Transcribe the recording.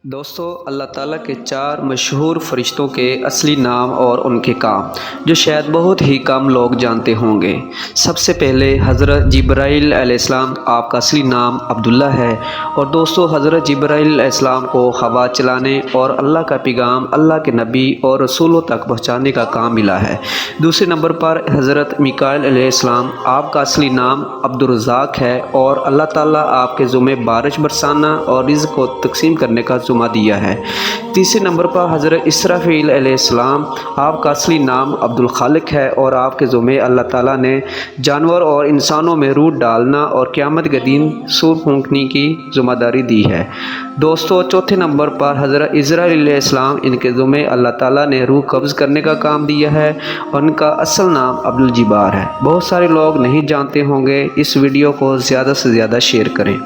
دوستو، اللہ تعالیٰ کے 4 مشہور فرشتوں کے اصلی نام اور ان کے کام جو شاید بہت ہی کم لوگ جانتے ہوں گے۔ سب سے پہلے حضرت جبرائیل علیہ السلام، آپ کا اصلی نام عبداللہ ہے۔ اور دوستو، حضرت جبرائیل علیہ السلام کو ہوا چلانے اور اللہ کا پیغام اللہ کے نبی اور رسولوں تک پہنچانے کا کام ملا ہے۔ دوسرے نمبر پر حضرت میکائیل علیہ السلام، آپ کا اصلی نام عبدالرزاق ہے اور اللہ تعالیٰ آپ کے ذمے بارش برسانا اور رزق کو تقسیم کرنے کا ذمہ دیا ہے۔ تیسرے نمبر پر حضرت اسرافیل علیہ السلام، آپ کا اصلی نام عبدالخالق ہے اور آپ کے ذمے اللہ تعالیٰ نے جانور اور انسانوں میں روح ڈالنا اور قیامت کے دن سور پھونکنے کی ذمہ داری دی ہے۔ دوستو، چوتھے نمبر پر حضرت عزرائیل علیہ السلام، ان کے ذمے اللہ تعالیٰ نے روح قبض کرنے کا کام دیا ہے اور ان کا اصل نام عبدالجبار ہے۔ بہت سارے لوگ نہیں جانتے ہوں گے، اس ویڈیو کو زیادہ سے زیادہ شیئر کریں۔